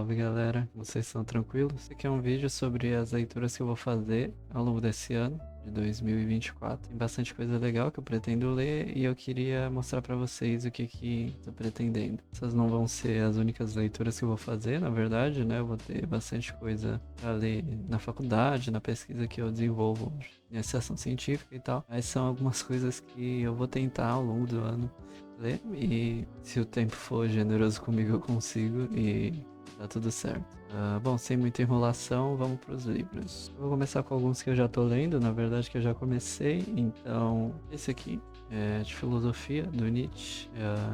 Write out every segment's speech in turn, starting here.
Salve galera, vocês estão tranquilos? Esse aqui é um vídeo sobre as leituras que eu vou fazer ao longo desse ano, de 2024. Tem bastante coisa legal que eu pretendo ler e eu queria mostrar pra vocês o que tô pretendendo. Essas não vão ser as únicas leituras que eu vou fazer, na verdade, né? Eu vou ter bastante coisa pra ler na faculdade, na pesquisa que eu desenvolvo em iniciação científica e tal. Mas são algumas coisas que eu vou tentar ao longo do ano ler e se o tempo for generoso comigo eu consigo e tá tudo certo. Bom, sem muita enrolação, vamos para os livros. Eu vou começar com alguns que eu já tô lendo, na verdade que eu já comecei. Então, esse aqui é de filosofia, do Nietzsche,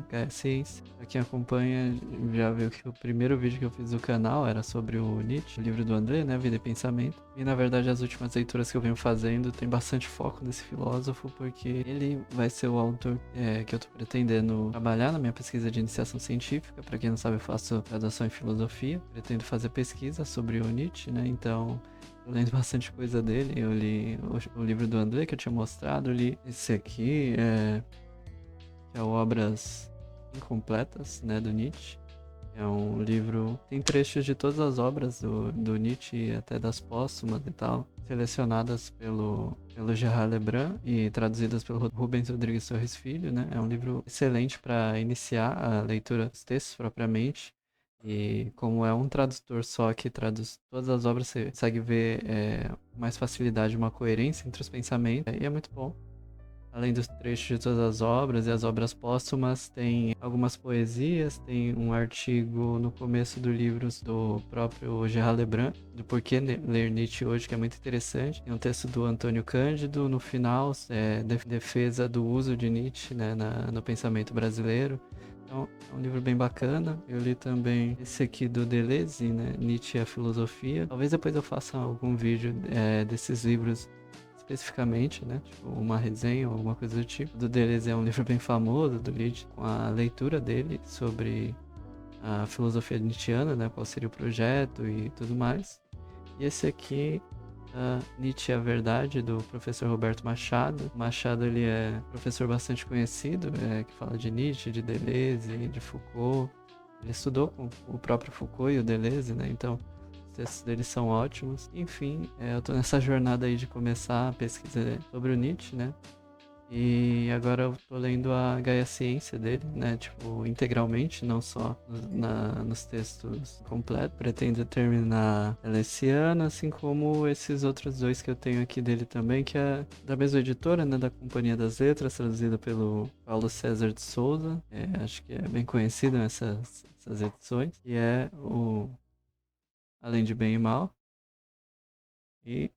Gaia Ciência. Pra quem acompanha já viu que o primeiro vídeo que eu fiz do canal era sobre o Nietzsche, o livro do André, né, Vida e Pensamento. E na verdade as últimas leituras que eu venho fazendo tem bastante foco nesse filósofo, porque ele vai ser o autor que eu tô pretendendo trabalhar na minha pesquisa de iniciação científica. Para quem não sabe, eu faço graduação em filosofia, pretendo fazer pesquisa sobre o Nietzsche, né? Então, eu lendo bastante coisa dele. Eu li o livro do André que eu tinha mostrado, eu li esse aqui, que é o Obras Incompletas, né, do Nietzsche. É um livro, tem trechos de todas as obras do Nietzsche e até das póstumas e tal, selecionadas pelo Gerard Lebrun e traduzidas pelo Rubens Rodrigues Torres Filho, né? É um livro excelente para iniciar a leitura dos textos propriamente. E como é um tradutor só que traduz todas as obras, você consegue ver com mais facilidade uma coerência entre os pensamentos, e é muito bom. Além dos trechos de todas as obras e as obras póstumas, tem algumas poesias, tem um artigo no começo do livro do próprio Gerard Lebrun, do Porquê Ler Nietzsche Hoje, que é muito interessante. Tem um texto do Antônio Cândido, no final, defesa do uso de Nietzsche, né, no pensamento brasileiro. Então, é um livro bem bacana. Eu li também esse aqui do Deleuze, né, Nietzsche e a Filosofia. Talvez depois eu faça algum vídeo desses livros especificamente, né? Tipo, uma resenha ou alguma coisa do tipo. Do Deleuze é um livro bem famoso, do Nietzsche, com a leitura dele sobre a filosofia nietzschiana, né? Qual seria o projeto e tudo mais. E esse aqui, Nietzsche e a Verdade, do professor Roberto Machado. Machado, ele é professor bastante conhecido, que fala de Nietzsche, de Deleuze, de Foucault. Ele estudou com o próprio Foucault e o Deleuze, né? Então, os textos deles são ótimos. Enfim, eu tô nessa jornada aí de começar a pesquisa sobre o Nietzsche, né? E agora eu tô lendo a Gaia Ciência dele, né? Tipo, integralmente, não só nos textos completos. Pretendo terminar ela esse ano, assim como esses outros dois que eu tenho aqui dele também, que é da mesma editora, né? Da Companhia das Letras, traduzida pelo Paulo César de Souza. Acho que é bem conhecido essas edições. E é o Além de Bem e Mal e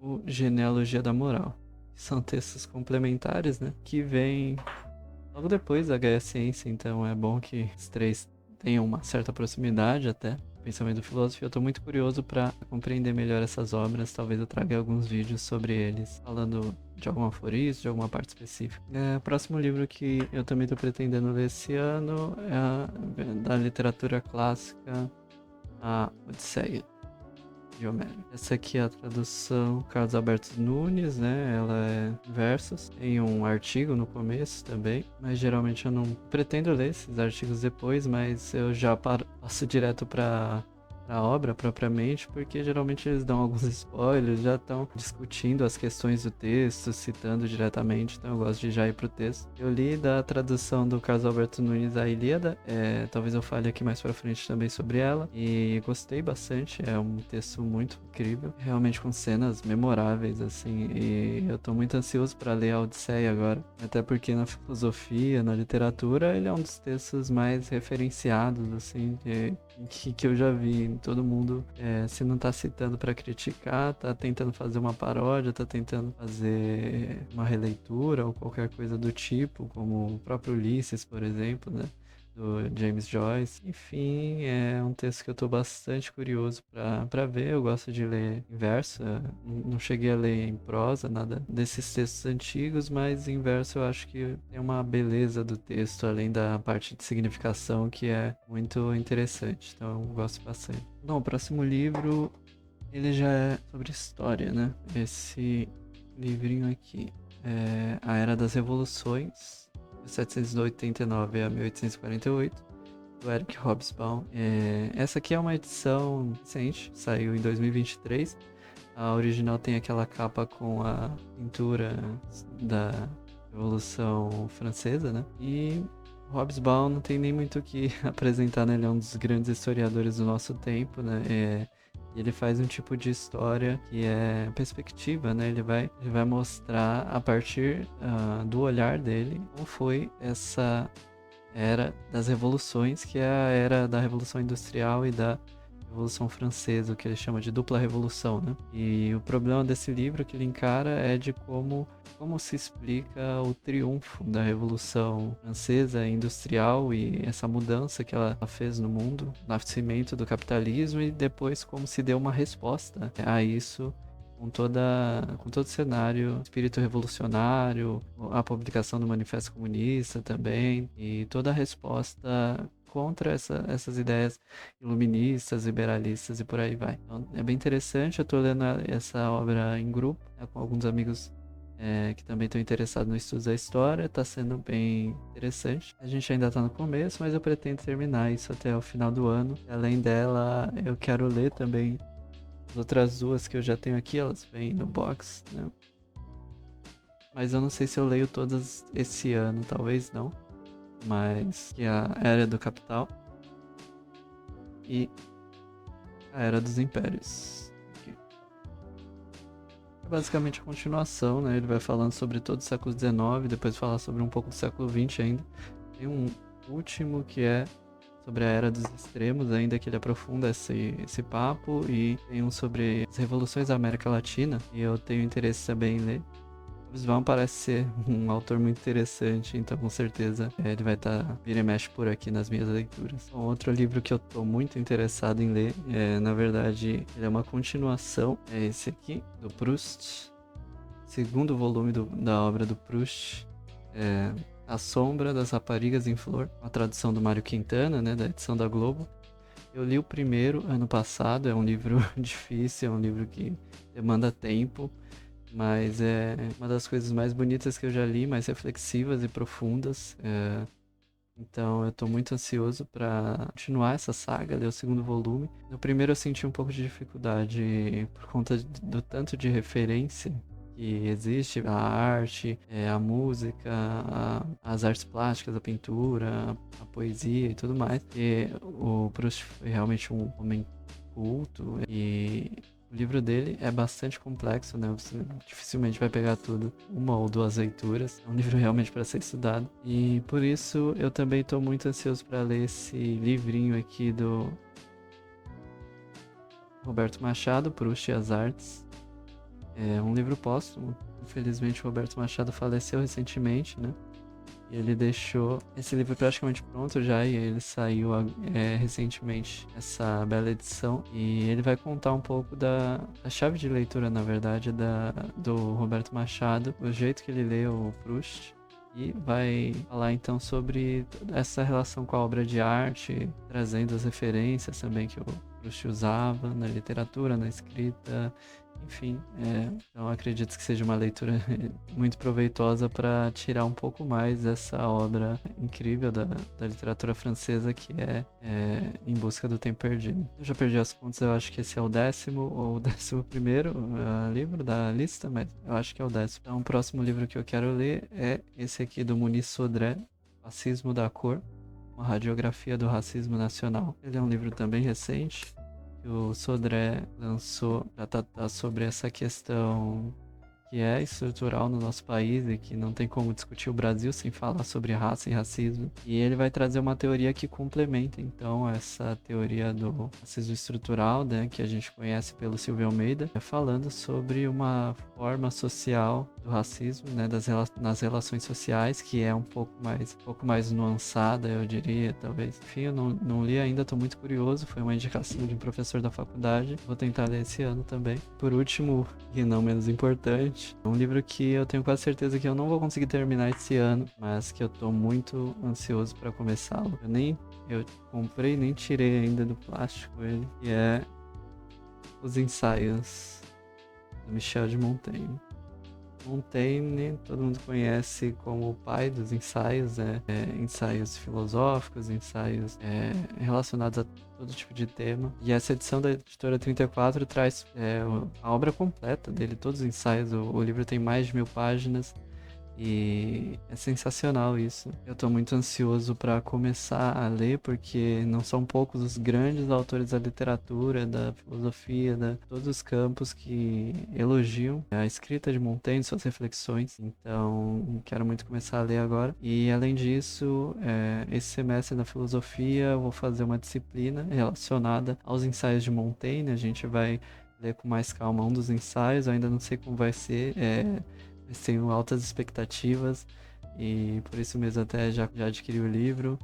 o Genealogia da Moral. São textos complementares, né? Que vêm logo depois da Gaia Ciência, então é bom que os três tenham uma certa proximidade até. Pensamento do filósofo, eu tô muito curioso para compreender melhor essas obras. Talvez eu traga alguns vídeos sobre eles, falando de algum aforismo, de alguma parte específica. O próximo livro que eu também tô pretendendo ler esse ano é da literatura clássica, a Odisseia de Homero. Essa aqui é a tradução Carlos Alberto Nunes, né? Ela é versos. Tem um artigo no começo também, mas geralmente eu não pretendo ler esses artigos depois, mas eu já passo direto para a obra propriamente, porque geralmente eles dão alguns spoilers, já estão discutindo as questões do texto, citando diretamente, então eu gosto de já ir pro texto. Eu li da tradução do Carlos Alberto Nunes a Ilíada, talvez eu fale aqui mais pra frente também sobre ela, e gostei bastante, é um texto muito incrível, realmente com cenas memoráveis, assim, e eu tô muito ansioso para ler a Odisseia agora, até porque na filosofia, na literatura, ele é um dos textos mais referenciados, assim, que eu já vi. Todo mundo, se não tá citando para criticar, tá tentando fazer uma paródia, tá tentando fazer uma releitura ou qualquer coisa do tipo, como o próprio Ulisses, por exemplo, né? Do James Joyce. Enfim, é um texto que eu tô bastante curioso para ver. Eu gosto de ler em verso, não cheguei a ler em prosa, nada desses textos antigos, mas em verso eu acho que tem uma beleza do texto, além da parte de significação, que é muito interessante. Então eu gosto bastante. Bom, o próximo livro, ele já é sobre história, né? Esse livrinho aqui A Era das Revoluções, de 789 a 1848. do Eric Hobsbawm. Essa aqui é uma edição recente, saiu em 2023. A original tem aquela capa com a pintura da Revolução Francesa, né? E Hobsbawm não tem nem muito o que apresentar, né? Ele é um dos grandes historiadores do nosso tempo, né? E ele faz um tipo de história que é perspectiva, né? Ele vai mostrar a partir do olhar dele como foi essa era das revoluções, que é a era da Revolução Industrial e da Revolução Francesa, o que ele chama de dupla revolução, né? E o problema desse livro que ele encara é de como se explica o triunfo da Revolução Francesa Industrial e essa mudança que ela fez no mundo, o nascimento do capitalismo, e depois como se deu uma resposta a isso com todo o cenário, espírito revolucionário, a publicação do Manifesto Comunista também, e toda a resposta contra essas ideias iluministas, liberalistas e por aí vai. Então, é bem interessante, eu estou lendo essa obra em grupo, né, com alguns amigos que também estão interessados no estudo da história, está sendo bem interessante. A gente ainda está no começo, mas eu pretendo terminar isso até o final do ano. Além dela, eu quero ler também as outras duas que eu já tenho aqui, elas vêm no box, né? Mas eu não sei se eu leio todas esse ano, talvez não. Mas que é a Era do Capital e a Era dos Impérios. Aqui. É basicamente a continuação, né? Ele vai falando sobre todo o século XIX, depois falar sobre um pouco do século XX ainda. Tem um último que é sobre a Era dos Extremos, ainda que ele aprofunda esse papo, e tem um sobre as revoluções da América Latina, e eu tenho interesse também em ler. O Svan parece ser um autor muito interessante, então com certeza ele vai estar vira e mexe por aqui nas minhas leituras. Bom, outro livro que eu tô muito interessado em ler, na verdade, ele é uma continuação, é esse aqui, do Proust, segundo volume da obra do Proust, A Sombra das Raparigas em Flor, a tradução do Mário Quintana, né, da edição da Globo. Eu li o primeiro ano passado, é um livro difícil, é um livro que demanda tempo, mas é uma das coisas mais bonitas que eu já li, mais reflexivas e profundas. Então eu tô muito ansioso para continuar essa saga, ler o segundo volume. No primeiro eu senti um pouco de dificuldade por conta do tanto de referência que existe, a arte, a música, as artes plásticas, a pintura, a poesia e tudo mais. E o Proust foi realmente um homem culto, e o livro dele é bastante complexo, né? Você dificilmente vai pegar tudo uma ou duas leituras. É um livro realmente para ser estudado. E por isso eu também estou muito ansioso para ler esse livrinho aqui do Roberto Machado, Proust e as Artes. É um livro póstumo. Infelizmente o Roberto Machado faleceu recentemente, né? E ele deixou esse livro praticamente pronto já, e ele saiu recentemente, essa bela edição. E ele vai contar um pouco da chave de leitura, na verdade, do Roberto Machado, o jeito que ele lê o Proust. E vai falar então sobre essa relação com a obra de arte, trazendo as referências também que o Proust usava na literatura, na escrita. Enfim, então acredito que seja uma leitura muito proveitosa para tirar um pouco mais dessa obra incrível da literatura francesa, que é Em Busca do Tempo Perdido. Eu já perdi as contas, eu acho que esse é o 10º ou o 11º livro da lista, mas eu acho que é o 10º. Então o próximo livro que eu quero ler é esse aqui do Muniz Sodré, Racismo da Cor, uma radiografia do racismo nacional. Ele é um livro também recente, o Sodré lançou para tratar sobre essa questão que é estrutural no nosso país e que não tem como discutir o Brasil sem falar sobre raça e racismo. E ele vai trazer uma teoria que complementa, então, essa teoria do racismo estrutural, né, que a gente conhece pelo Silvio Almeida, falando sobre uma forma social do racismo, né, nas relações sociais, que é um pouco mais nuançada, eu diria, talvez. Enfim, eu não li ainda, estou muito curioso, foi uma indicação de um professor da faculdade, vou tentar ler esse ano também. Por último, e não menos importante, um livro que eu tenho quase certeza que eu não vou conseguir terminar esse ano, mas que eu tô muito ansioso para começá-lo. Eu comprei, nem tirei ainda do plástico ele, que é Os Ensaios, do Michel de Montaigne. Montaigne, todo mundo conhece como o pai dos ensaios, né? Ensaios filosóficos, ensaios relacionados a todo tipo de tema. E essa edição da editora 34 traz a obra completa dele, todos os ensaios. O livro tem mais de 1000 páginas. E é sensacional isso. Eu tô muito ansioso para começar a ler, porque não são poucos os grandes autores da literatura, da filosofia, de todos os campos que elogiam a escrita de Montaigne, suas reflexões. Então, quero muito começar a ler agora. E além disso, esse semestre da filosofia eu vou fazer uma disciplina relacionada aos ensaios de Montaigne. A gente vai ler com mais calma um dos ensaios. Eu ainda não sei como vai ser. Mas tenho altas expectativas e por isso mesmo até já adquiri o livro.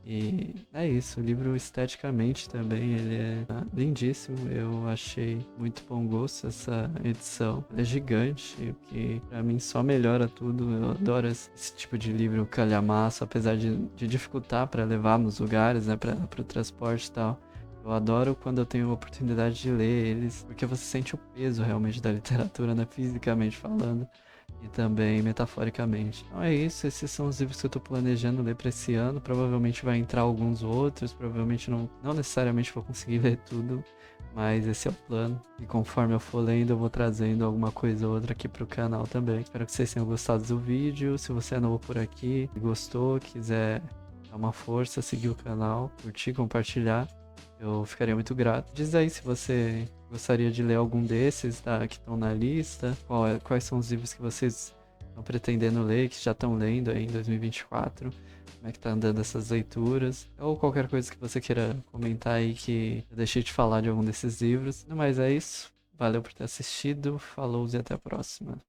E é isso, o livro esteticamente também, ele é lindíssimo. Eu achei muito bom gosto essa edição. Ela é gigante, o que pra mim só melhora tudo. Eu adoro esse tipo de livro calhamaço, apesar de dificultar para levar nos lugares, né, para o transporte e tal. Eu adoro quando eu tenho a oportunidade de ler eles, porque você sente o peso realmente da literatura, né, fisicamente falando. E também metaforicamente. Então é isso, esses são os livros que eu tô planejando ler para esse ano. Provavelmente vai entrar alguns outros, provavelmente não necessariamente vou conseguir ler tudo, mas esse é o plano. E conforme eu for lendo, eu vou trazendo alguma coisa ou outra aqui pro canal também. Espero que vocês tenham gostado do vídeo. Se você é novo por aqui, gostou, quiser dar uma força, seguir o canal, curtir, compartilhar, eu ficaria muito grato. Diz aí se você gostaria de ler algum desses que estão na lista. Quais são os livros que vocês estão pretendendo ler, que já estão lendo aí em 2024. Como é que tá andando essas leituras. Ou qualquer coisa que você queira comentar aí que eu deixei de falar de algum desses livros. Mas é isso. Valeu por ter assistido. Falou e até a próxima.